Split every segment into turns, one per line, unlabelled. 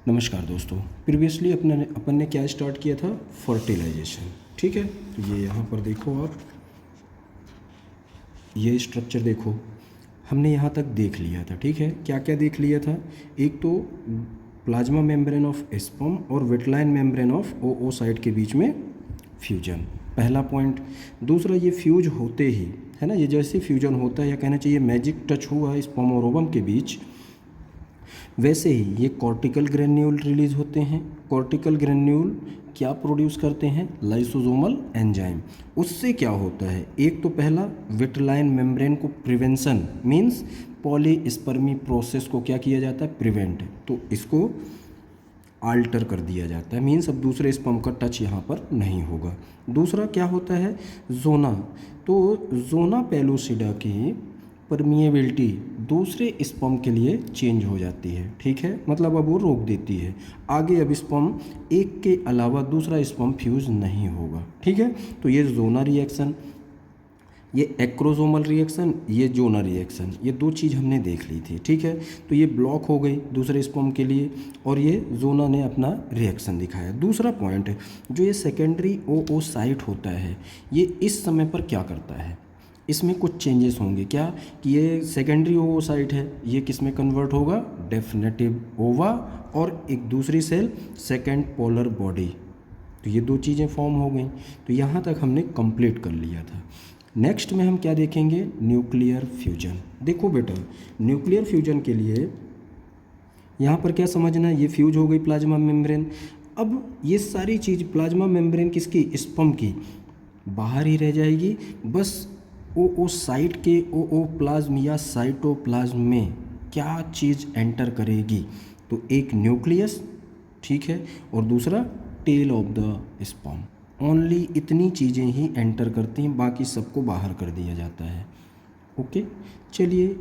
नमस्कार दोस्तों। प्रीवियसली अपन ने क्या स्टार्ट किया था? फर्टिलाइजेशन। ठीक है, ये यहाँ पर देखो आप, ये स्ट्रक्चर देखो, हमने यहाँ तक देख लिया था। ठीक है, क्या क्या देख लिया था? एक तो प्लाज्मा मेम्ब्रेन ऑफ स्पर्म और विटलाइन मेम्ब्रेन ऑफ oocyte के बीच में फ्यूजन, पहला पॉइंट। दूसरा, ये फ्यूज होते ही, है ना, ये जैसे फ्यूजन होता है या कहना चाहिए मैजिक टच हुआ स्पर्म और ओवम के बीच, वैसे ही ये कॉर्टिकल ग्रेन्यूल रिलीज होते हैं। कॉर्टिकल ग्रेन्यूल क्या प्रोड्यूस करते हैं? Lysosomal enzyme. उससे क्या होता है? एक तो पहला, विटलाइन मेम्ब्रेन को प्रिवेंशन मींस पॉलीस्पर्मी प्रोसेस को क्या किया जाता है? प्रिवेंट। तो इसको आल्टर कर दिया जाता है, मींस अब दूसरे स्पर्म का टच यहाँ पर नहीं होगा। दूसरा क्या होता है? जोना। तो जोना पेलुसिडा की परमिएबिलिटी दूसरे स्पर्म के लिए चेंज हो जाती है। ठीक है, मतलब अब वो रोक देती है, आगे अब स्पर्म एक के अलावा दूसरा स्पर्म फ्यूज नहीं होगा। ठीक है, तो ये जोना रिएक्शन, ये एक्रोसोमल रिएक्शन, ये जोना रिएक्शन, ये दो चीज़ हमने देख ली थी। ठीक है, तो ये ब्लॉक हो गई दूसरे स्पर्म के लिए और ये जोना ने अपना रिएक्शन दिखाया। दूसरा पॉइंट है, जो ये सेकेंडरी oocyte होता है, ये इस समय पर क्या करता है? इसमें कुछ चेंजेस होंगे। क्या कि ये सेकेंडरी oocyte है, ये किस में कन्वर्ट होगा? डेफिनेटिव ओवा और एक दूसरी सेल सेकेंड पोलर बॉडी। तो ये दो चीज़ें फॉर्म हो गई। तो यहाँ तक हमने कंप्लीट कर लिया था। नेक्स्ट में हम क्या देखेंगे? Nuclear fusion. देखो बेटा, न्यूक्लियर फ्यूजन के लिए यहाँ पर क्या समझना है? ये फ्यूज हो गई प्लाज्मा मेम्ब्रेन। अब ये सारी चीज़ प्लाज्मा मेम्ब्रेन किसकी? स्पर्म की, बाहर ही रह जाएगी। बस oocyte के ओओप्लाज्म या साइटोप्लाज्म में क्या चीज़ एंटर करेगी? तो एक न्यूक्लियस, ठीक है, और दूसरा tail of the sperm. Only इतनी चीज़ें ही एंटर करती हैं, बाकी सबको बाहर कर दिया जाता है। ओके, चलिए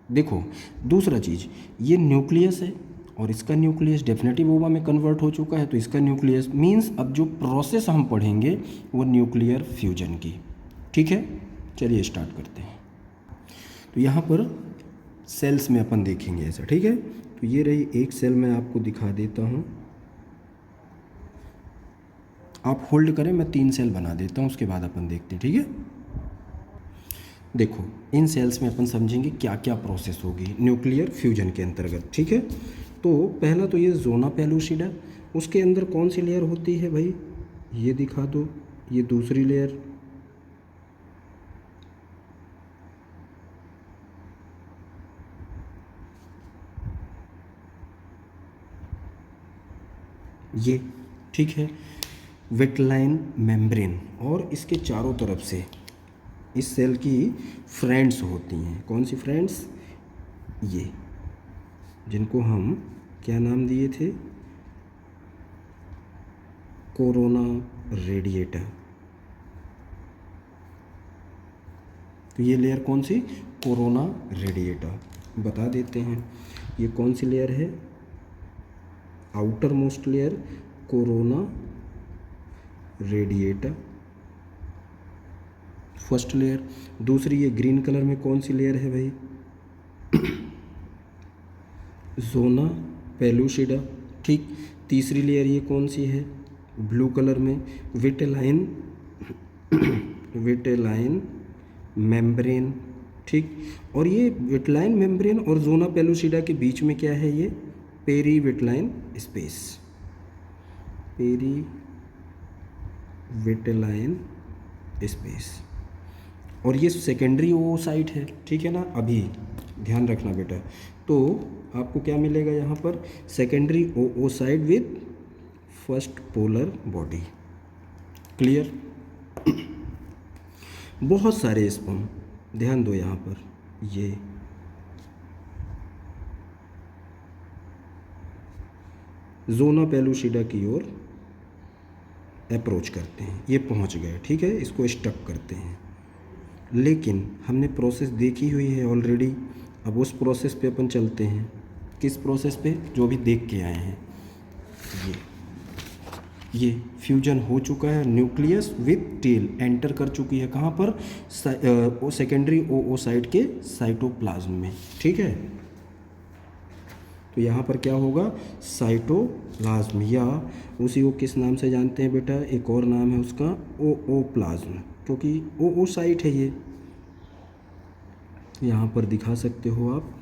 देखो, दूसरा चीज़, ये न्यूक्लियस है और इसका न्यूक्लियस डेफिनेटिव ओवा में कन्वर्ट हो चुका है, तो इसका न्यूक्लियस मीन्स अब जो प्रोसेस हम पढ़ेंगे वो न्यूक्लियर फ्यूजन की। ठीक है, चलिए स्टार्ट करते हैं। तो यहाँ पर सेल्स में अपन देखेंगे ऐसा। ठीक है, तो ये रही एक सेल, मैं आपको दिखा देता हूँ, आप होल्ड करें, मैं 3 सेल बना देता हूँ, उसके बाद अपन देखते हैं। ठीक है, देखो इन सेल्स में अपन समझेंगे क्या क्या प्रोसेस होगी न्यूक्लियर फ्यूजन के अंतर्गत। ठीक है, तो पहला तो ये जोना पेलुसिडा, उसके अंदर कौन सी लेयर होती है भाई? ये दिखा दो, ये दूसरी लेयर, ये, ठीक है, विटलाइन मेम्ब्रेन, और इसके चारों तरफ से इस सेल की फ्रेंड्स होती हैं। कौन सी फ्रेंड्स? ये, जिनको हम क्या नाम दिए थे? Corona radiata. तो ये लेयर कौन सी? Corona radiata. बता देते हैं, ये कौन सी लेयर है? Outer most layer corona radiata, first layer. दूसरी ये ग्रीन कलर में कौन सी लेयर है भाई? Zona pellucida. ठीक, तीसरी लेयर ये कौन सी है? ब्लू कलर में विटेलाइन विटेलाइन मेम्ब्रेन। ठीक, और ये विटलाइन मेम्ब्रेन और जोना पेलुसिडा के बीच में क्या है? ये peri vitelline space, peri vitelline space, और ये सेकेंडरी oocyte है। ठीक है ना, अभी ध्यान रखना बेटा। तो आपको क्या मिलेगा यहाँ पर? Secondary oocyte with first polar body. Clear? बहुत सारे स्पर्म, ध्यान दो यहाँ पर, ये जोना पेलुसिडा की ओर अप्रोच करते हैं, ये पहुँच गए। ठीक है, इसको स्टक करते हैं, लेकिन हमने प्रोसेस देखी हुई है ऑलरेडी। अब उस प्रोसेस पे अपन चलते हैं। किस प्रोसेस पे? जो भी देख के आए हैं। ये फ्यूजन हो चुका है, न्यूक्लियस विथ टेल एंटर कर चुकी है। कहाँ पर? सेकेंडरी oocyte के साइटोप्लाज्म में। ठीक है, तो यहाँ पर क्या होगा, साइटोप्लाज्म, या उसी को किस नाम से जानते हैं बेटा, एक और नाम है उसका ओओप्लाज्म, क्योंकि ओओसाइट है ये, यहाँ पर दिखा सकते हो आप,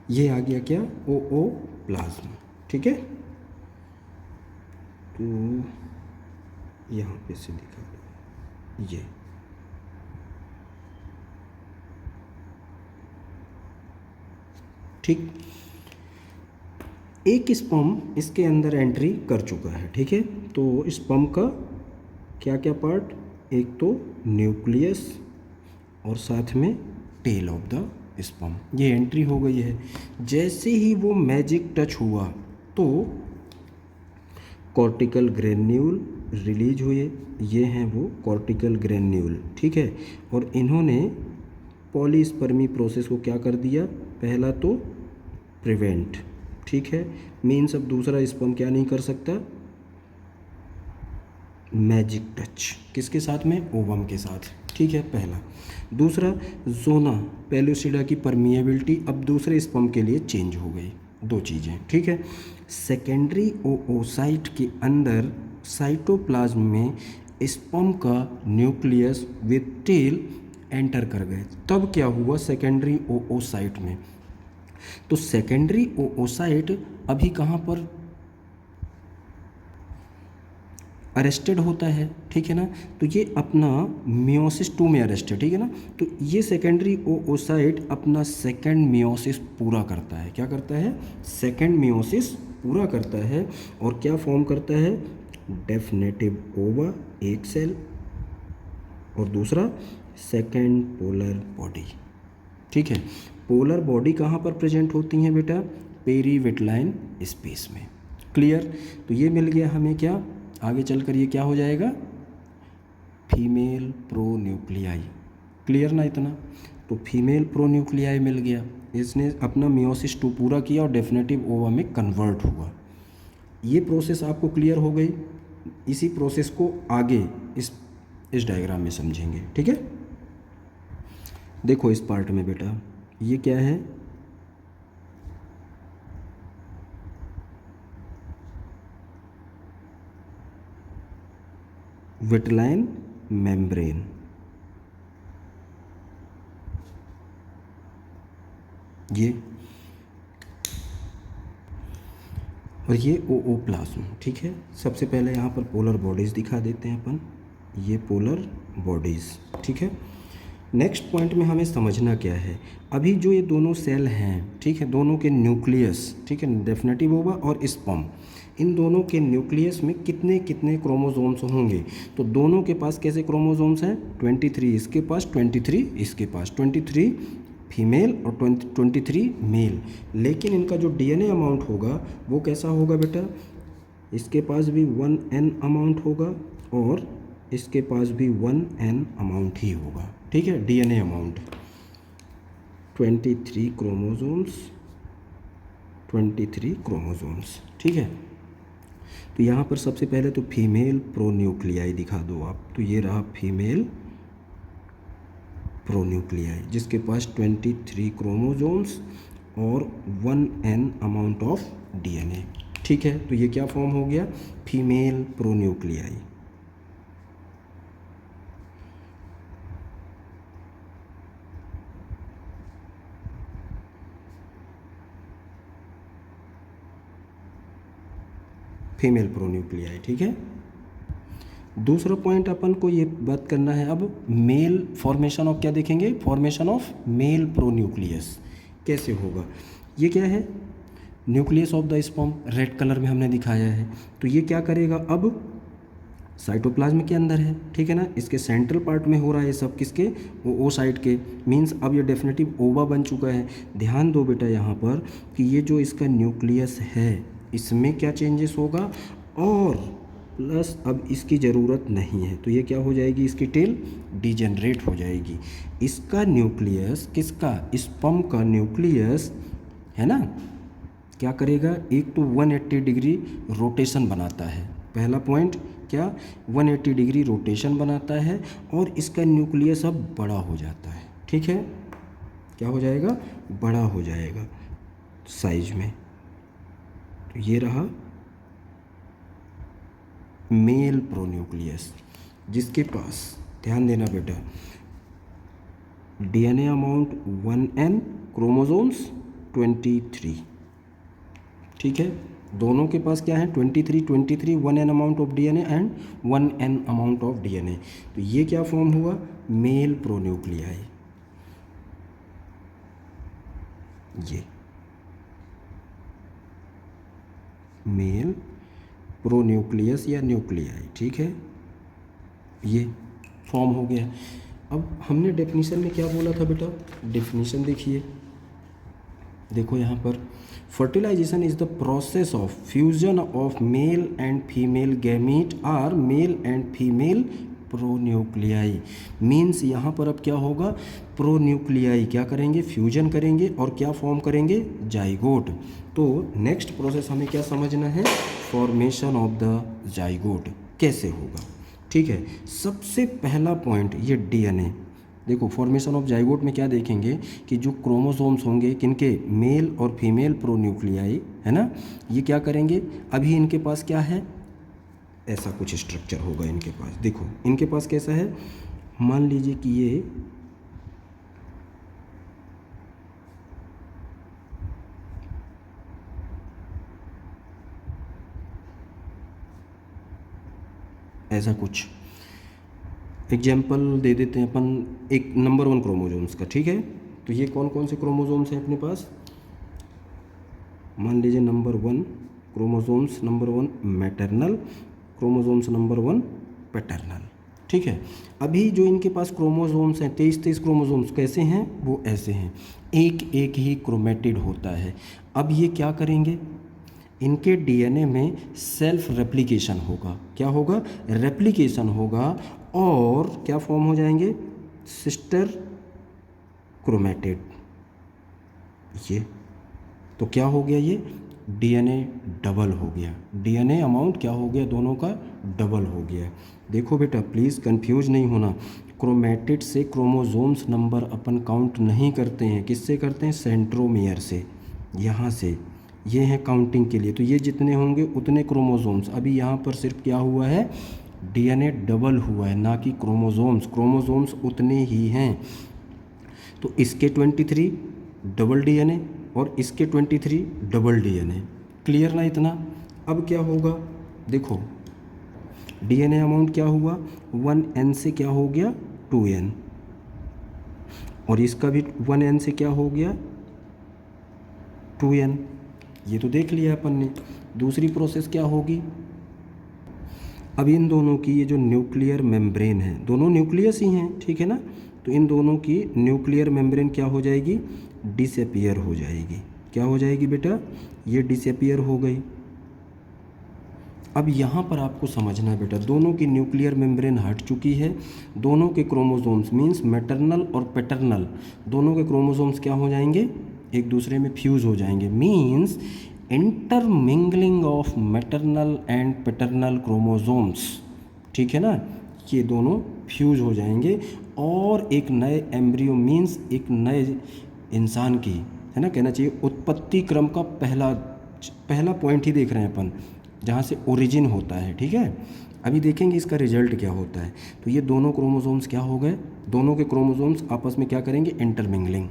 ये आ गया क्या, ओओप्लाज्म। ठीक है, तो यहाँ पे से दिखा दो ये, ठीक। एक स्पर्म इसके अंदर एंट्री कर चुका है, ठीक है। तो स्पर्म का क्या क्या पार्ट, एक तो न्यूक्लियस और साथ में टेल ऑफ द स्पर्म, ये एंट्री हो गई है। जैसे ही वो मैजिक टच हुआ तो कॉर्टिकल ग्रेन्यूल रिलीज हुए, ये हैं वो कॉर्टिकल ग्रेन्यूल, ठीक है। और इन्होंने पॉलीस्पर्मी प्रोसेस को क्या कर दिया, पहला तो प्रिवेंट, ठीक है, मीन्स अब दूसरा स्पर्म क्या नहीं कर सकता, मैजिक टच, किसके साथ में, ओवम के साथ, ठीक है, पहला। दूसरा, जोना पेलुसिडा की परमिएबिलिटी अब दूसरे स्पर्म के लिए चेंज हो गई, दो चीज़ें, ठीक है। सेकेंडरी ओओसाइट के अंदर साइटोप्लाज्म में स्पर्म का न्यूक्लियस विथ टेल एंटर कर गए, तब क्या हुआ सेकेंडरी ओओसाइट में, तो सेकेंडरी ओओसाइट अभी कहाँ पर अरेस्टेड होता है, ठीक है ना, तो ये अपना मियोसिस 2 में अरेस्टेड, ठीक है ना। तो ये सेकेंडरी ओओसाइट अपना सेकेंड मियोसिस पूरा करता है, क्या करता है, सेकेंड मियोसिस पूरा करता है, और क्या फॉर्म करता है, डेफिनेटिव ओवा, एक सेल, और दूसरा सेकेंड पोलर बॉडी, ठीक है। पोलर बॉडी कहाँ पर प्रेजेंट होती हैं बेटा, पेरीविटलाइन स्पेस में, क्लियर। तो ये मिल गया हमें क्या, आगे चलकर ये क्या हो जाएगा, फीमेल प्रोन्यूक्लियाई, क्लियर ना इतना। तो फीमेल प्रोन्यूक्लियाई मिल गया, इसने अपना मियोसिस 2 पूरा किया और डेफिनेटिव ओवा में कन्वर्ट हुआ। ये प्रोसेस आपको क्लियर हो गई, इसी प्रोसेस को आगे इस डायग्राम में समझेंगे, ठीक है। देखो इस पार्ट में बेटा, ये क्या है, विटलाइन मेम्ब्रेन, ये, और ये ओओप्लाज्म, ठीक है। सबसे पहले यहाँ पर पोलर बॉडीज़ दिखा देते हैं अपन, ये पोलर बॉडीज़, ठीक है। नेक्स्ट पॉइंट में हमें समझना क्या है, अभी जो ये दोनों सेल हैं, ठीक है, दोनों के न्यूक्लियस, ठीक है, डेफिनेटिव ओवा और स्पर्म, इन दोनों के न्यूक्लियस में कितने कितने क्रोमोसोम्स होंगे, तो दोनों के पास कैसे क्रोमोसोम्स हैं, 23 इसके पास, 23 इसके पास, 23 फीमेल और 23 मेल, लेकिन इनका जो डीएनए अमाउंट होगा वो कैसा होगा बेटा, इसके पास भी 1n अमाउंट होगा और इसके पास भी 1n अमाउंट ही होगा, ठीक है, डीएनए अमाउंट, 23 क्रोमोसोम्स, 23 क्रोमोसोम्स, ठीक है। तो यहाँ पर सबसे पहले तो फीमेल प्रोन्यूक्लियाई दिखा दो आप, तो ये रहा फीमेल प्रोन्यूक्लियाई जिसके पास 23 क्रोमोसोम्स और 1n अमाउंट ऑफ डीएनए, ठीक है। तो ये क्या फॉर्म हो गया, फीमेल प्रोन्यूक्लियाई। फीमेल प्रोन्यूक्लियाई, ठीक है। दूसरा पॉइंट अपन को ये बात करना है, अब मेल फॉर्मेशन ऑफ क्या देखेंगे, फॉर्मेशन ऑफ मेल प्रोन्यूक्लियस कैसे होगा। ये क्या है, nucleus of the sperm, red colour में हमने दिखाया है। तो ये क्या करेगा, अब साइटोप्लाज्म के अंदर है, ठीक है ना, इसके सेंट्रल पार्ट में हो रहा है ये सब, किसके, ओ साइड के, मीन्स अब ये डेफिनेटिव ओवा बन चुका है। ध्यान दो बेटा यहाँ पर कि ये जो इसका न्यूक्लियस है इसमें क्या चेंजेस होगा, और प्लस अब इसकी ज़रूरत नहीं है, तो ये क्या हो जाएगी, इसकी टेल डिजेनरेट हो जाएगी। इसका न्यूक्लियस, किसका, स्पर्म का न्यूक्लियस है ना, क्या करेगा, एक तो 180 डिग्री रोटेशन बनाता है, पहला पॉइंट क्या, 180 डिग्री रोटेशन बनाता है, और इसका न्यूक्लियस अब बड़ा हो जाता है, ठीक है, क्या हो जाएगा, बड़ा हो जाएगा। साइज में। तो ये रहा मेल प्रोन्यूक्लियस, जिसके पास, ध्यान देना बेटा, डीएनए अमाउंट 1n, क्रोमोसोम्स 23। ठीक है, दोनों के पास क्या है, 23 1n amount of DNA and 1n amount of DNA. तो ये क्या फॉर्म हुआ, मेल प्रोन्यूक्लियाई। ये मेल प्रोन्यूक्लियस या न्यूक्लियाई, ठीक है, ये फॉर्म हो गया। अब हमने डेफिनेशन में क्या बोला था बेटा, डेफिनेशन देखिए, देखो यहाँ पर, fertilisation is the process of fusion of male and female gamete or male and female pronuclei. Means यहाँ पर अब क्या होगा, प्रोन्यूक्लियाई क्या करेंगे, फ्यूजन करेंगे और क्या फॉर्म करेंगे, जाइगोट। तो नेक्स्ट प्रोसेस हमें क्या समझना है, फॉर्मेशन ऑफ द जाइगोट कैसे होगा। ठीक है, सबसे पहला पॉइंट ये डीएनए। देखो फॉर्मेशन ऑफ जाइगोट में क्या देखेंगे कि जो क्रोमोसोम्स होंगे किनके, मेल और फीमेल प्रोन्यूक्लियाई, है ना, ये क्या करेंगे, अभी इनके पास क्या है, ऐसा कुछ स्ट्रक्चर होगा इनके पास। देखो इनके पास कैसा है, मान लीजिए कि ये ऐसा कुछ एग्जाम्पल दे देते हैं अपन, एक नंबर 1 क्रोमोसोम्स का। ठीक है, तो ये कौन कौन से क्रोमोसोम्स हैं अपने पास, मान लीजिए number 1 chromosomes, number 1 maternal, chromosomes number 1 paternal. ठीक है, अभी जो इनके पास क्रोमोसोम्स हैं 23 क्रोमोसोम्स कैसे हैं, वो ऐसे हैं, एक एक ही क्रोमेटिड होता है। अब ये क्या करेंगे, इनके डीएनए में सेल्फ रेप्लिकेशन होगा, क्या होगा, रेप्लिकेशन होगा, और क्या फॉर्म हो जाएंगे, सिस्टर क्रोमेटिड। ये तो क्या हो गया, ये डीएनए डबल हो गया, डीएनए अमाउंट क्या हो गया, दोनों का डबल हो गया। देखो बेटा प्लीज़ कंफ्यूज नहीं होना, क्रोमेटिड से क्रोमोसोम्स नंबर अपन काउंट नहीं करते हैं, किससे करते हैं, सेंट्रोमियर से, यहाँ से, ये हैं काउंटिंग के लिए। तो ये जितने होंगे उतने क्रोमोसोम्स, अभी यहाँ पर सिर्फ क्या हुआ है, डीएनए डबल हुआ है, ना कि क्रोमोसोम्स, क्रोमोसोम्स उतने ही हैं। तो इसके 23 डबल डीएनए और इसके 23 डबल डीएनए, क्लियर ना इतना। अब क्या होगा, देखो डीएनए अमाउंट क्या हुआ, 1n से क्या हो गया, 2n, और इसका भी 1n से क्या हो गया, 2n। ये तो देख लिया अपन ने। दूसरी प्रोसेस क्या होगी, अब इन दोनों की ये जो न्यूक्लियर मेम्ब्रेन है, दोनों न्यूक्लियस ही हैं, ठीक है ना, तो इन दोनों की न्यूक्लियर मेम्ब्रेन क्या हो जाएगी, डिसअपीयर हो जाएगी। क्या हो जाएगी बेटा, ये डिसअपीयर हो गई। अब यहाँ पर आपको समझना है बेटा, दोनों की न्यूक्लियर मेम्ब्रेन हट चुकी है, दोनों के क्रोमोसोम्स मीन्स मैटरनल और पैटर्नल, दोनों के क्रोमोसोम्स क्या हो जाएंगे, एक दूसरे में फ्यूज़ हो जाएंगे। Means intermingling of maternal and paternal chromosomes, ठीक है ना, ये दोनों फ्यूज हो जाएंगे और एक नए एम्ब्रियो मीन्स एक नए इंसान की, है ना, कहना चाहिए उत्पत्ति क्रम का पहला पॉइंट ही देख रहे हैं अपन, जहाँ से ओरिजिन होता है। ठीक है, अभी देखेंगे इसका रिजल्ट क्या होता है। तो ये दोनों क्रोमोसोम्स क्या हो गए, दोनों के क्रोमोसोम्स आपस में क्या करेंगे, इंटरमिंगलिंग।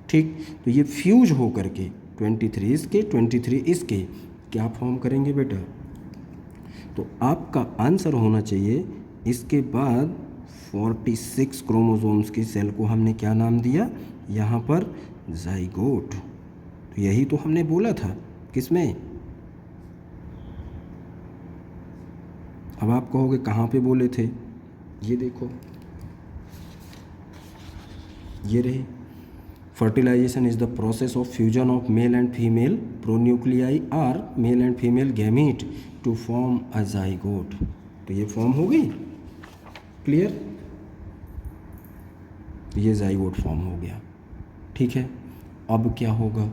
ठीक, तो ये फ्यूज हो करके 23 इसके 23 इसके क्या फॉर्म करेंगे बेटा, तो आपका आंसर होना चाहिए, इसके बाद 46 क्रोमोसोम्स की सेल को हमने क्या नाम दिया, यहाँ पर जाइगोट। तो यही तो हमने बोला था, किसमें, अब आप कहोगे कहाँ पे बोले थे, ये देखो, ये रही, fertilization is the process of fusion of male and female pronuclei or male and female gamete to form a zygote। तो ये फॉर्म हो गई, क्लियर, ये जाइगोट फॉर्म हो गया। ठीक है, अब क्या होगा,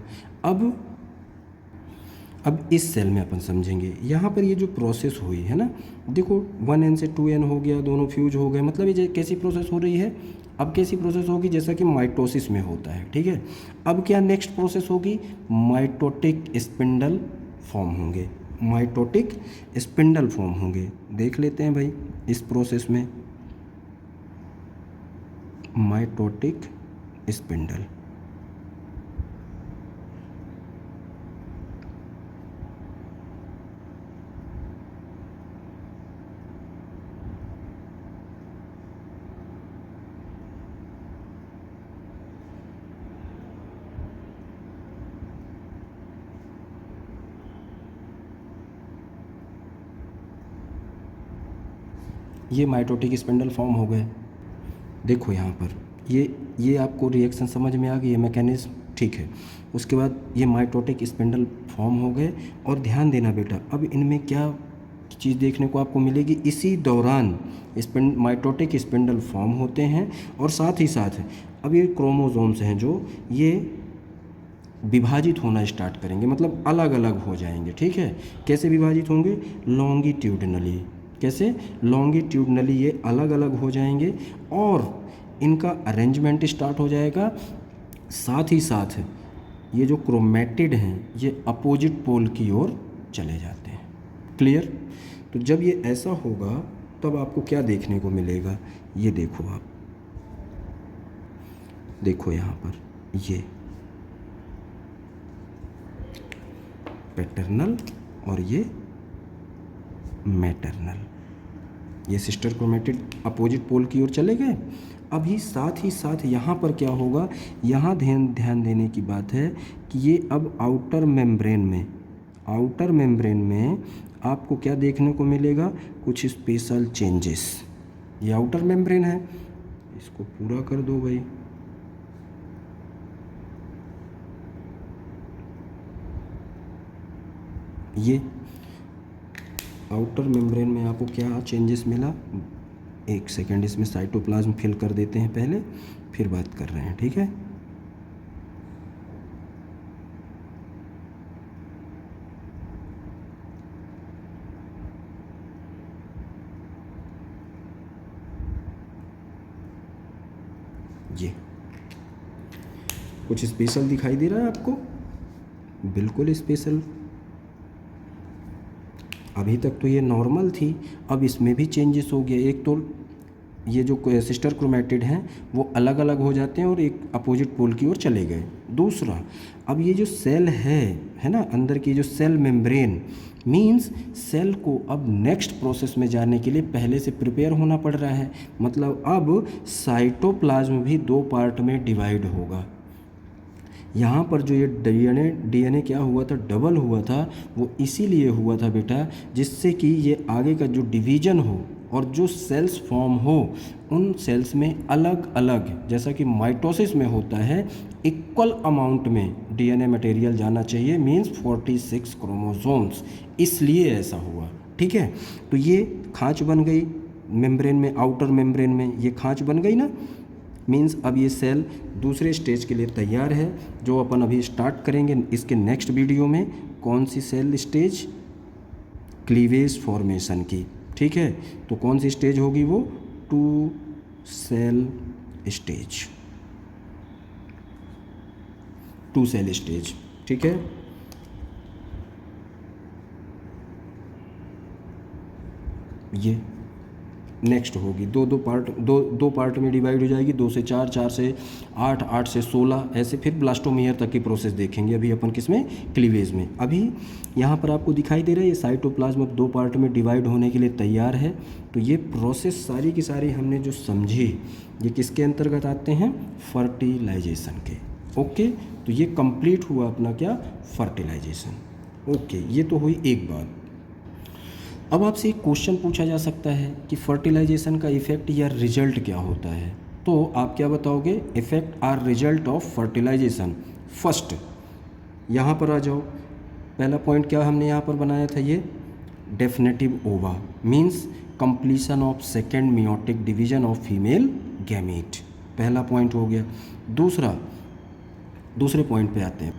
अब इस सेल में अपन समझेंगे, यहाँ पर ये जो प्रोसेस हुई है ना, देखो 1n से 2n हो गया, दोनों फ्यूज हो गए, मतलब ये कैसी प्रोसेस हो रही है, अब कैसी प्रोसेस होगी, जैसा कि माइटोसिस में होता है, ठीक है। अब क्या नेक्स्ट प्रोसेस होगी, माइटोटिक स्पिंडल फॉर्म होंगे, माइटोटिक स्पिंडल फॉर्म होंगे। देख लेते हैं भाई इस प्रोसेस में, माइटोटिक स्पिंडल, ये माइटोटिक स्पिंडल फॉर्म हो गए। देखो यहाँ पर ये आपको रिएक्शन समझ में आ गई है, मैकेनिज्म, ठीक है। उसके बाद ये माइटोटिक स्पिंडल फॉर्म हो गए, और ध्यान देना बेटा, अब इनमें क्या चीज़ देखने को आपको मिलेगी, इसी दौरान माइटोटिक स्पिंडल फॉर्म होते हैं, और साथ ही साथ अब ये क्रोमोसोम्स हैं जो ये विभाजित होना स्टार्ट करेंगे, मतलब अलग अलग हो जाएंगे, ठीक है। कैसे विभाजित होंगे, लॉन्गिट्यूडनली, कैसे, लॉन्गिट्यूडनली ये अलग अलग हो जाएंगे, और इनका अरेंजमेंट स्टार्ट हो जाएगा। साथ ही साथ ये जो क्रोमैटिड हैं ये अपोजिट पोल की ओर चले जाते हैं। क्लियर। तो जब ये ऐसा होगा तब आपको क्या देखने को मिलेगा, ये देखो, आप देखो यहाँ पर ये पैटर्नल और ये मैटरनल, ये सिस्टर क्रोमैटिड अपोजिट पोल की ओर चले गए। अभी साथ ही साथ यहाँ पर क्या होगा, यहाँ ध्यान देने की बात है कि ये अब आउटर मेम्ब्रेन में आपको क्या देखने को मिलेगा, कुछ स्पेशल चेंजेस। ये आउटर मेम्ब्रेन है, इसको पूरा कर दो भाई। ये आउटर मेम्ब्रेन में आपको क्या चेंजेस मिला, एक सेकेंड इसमें साइटोप्लाज्म फिल कर देते हैं पहले, फिर बात कर रहे हैं, ठीक है। ये कुछ स्पेशल दिखाई दे रहा है आपको, बिल्कुल स्पेशल। अभी तक तो ये नॉर्मल थी, अब इसमें भी चेंजेस हो गया। एक तो ये जो सिस्टर क्रोमैटिड हैं वो अलग अलग हो जाते हैं और एक अपोजिट पोल की ओर चले गए। दूसरा, अब ये जो सेल है ना, अंदर की जो सेल मेम्ब्रेन, मींस सेल को अब नेक्स्ट प्रोसेस में जाने के लिए पहले से प्रिपेयर होना पड़ रहा है। मतलब अब साइटोप्लाज्म भी दो पार्ट में डिवाइड होगा। यहाँ पर जो ये डीएनए क्या हुआ था, डबल हुआ था, वो इसीलिए हुआ था बेटा, जिससे कि ये आगे का जो डिवीजन हो और जो सेल्स फॉर्म हो, उन सेल्स में अलग अलग, जैसा कि माइटोसिस में होता है, इक्वल अमाउंट में डीएनए मटेरियल जाना चाहिए, मींस 46 क्रोमोसोम्स, इसलिए ऐसा हुआ, ठीक है। तो ये खांच बन गई मेम्ब्रेन में, आउटर मेम्ब्रेन में ये खांच बन गई ना, मींस अब ये सेल दूसरे स्टेज के लिए तैयार है, जो अपन अभी स्टार्ट करेंगे इसके नेक्स्ट वीडियो में। कौन सी सेल स्टेज, क्लीवेज फॉर्मेशन की, ठीक है। तो कौन सी स्टेज होगी वो, 2 सेल स्टेज, 2 सेल स्टेज, ठीक है। ये नेक्स्ट होगी, दो पार्ट में डिवाइड हो जाएगी, 2 से 4, 4 से 8, 8 से 16, ऐसे फिर ब्लास्टोमेयर तक की प्रोसेस देखेंगे अभी अपन किसमें, क्लीवेज में। अभी यहाँ पर आपको दिखाई दे रहा है ये साइटोप्लाज्म अब 2 पार्ट में डिवाइड होने के लिए तैयार है। तो ये प्रोसेस सारी की सारी हमने जो समझी, ये किसके अंतर्गत आते हैं, फर्टिलाइजेशन के। ओके, तो ये कंप्लीट हुआ अपना क्या, फर्टिलाइजेशन। ओके, ये तो हुई एक बात। अब आपसे एक क्वेश्चन पूछा जा सकता है कि फर्टिलाइजेशन का इफ़ेक्ट या रिजल्ट क्या होता है, तो आप क्या बताओगे, effect or result of fertilisation. First यहाँ पर आ जाओ, पहला पॉइंट क्या हमने यहाँ पर बनाया था, ये डेफिनेटिव ओवा, means completion of second meiotic division of female gamete, पहला पॉइंट हो गया। दूसरे पॉइंट पे आते हैं,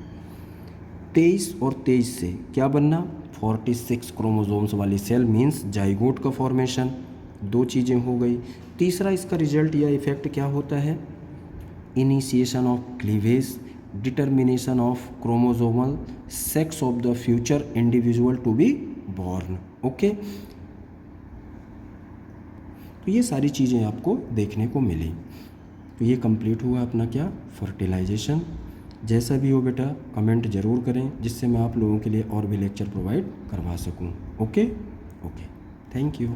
23 और 23 से क्या बनना, 46 क्रोमोसोम्स वाली सेल मीन्स जाइगोट का फॉर्मेशन, दो चीज़ें हो गई। तीसरा इसका रिजल्ट या इफेक्ट क्या होता है, initiation of cleavage, determination of chromosomal sex of the future individual to be born. Okay, तो ये सारी चीज़ें आपको देखने को मिली। तो ये कंप्लीट हुआ अपना क्या, फर्टिलाइजेशन। जैसा भी हो बेटा कमेंट ज़रूर करें, जिससे मैं आप लोगों के लिए और भी लेक्चर प्रोवाइड करवा सकूं। Okay okay, thank you.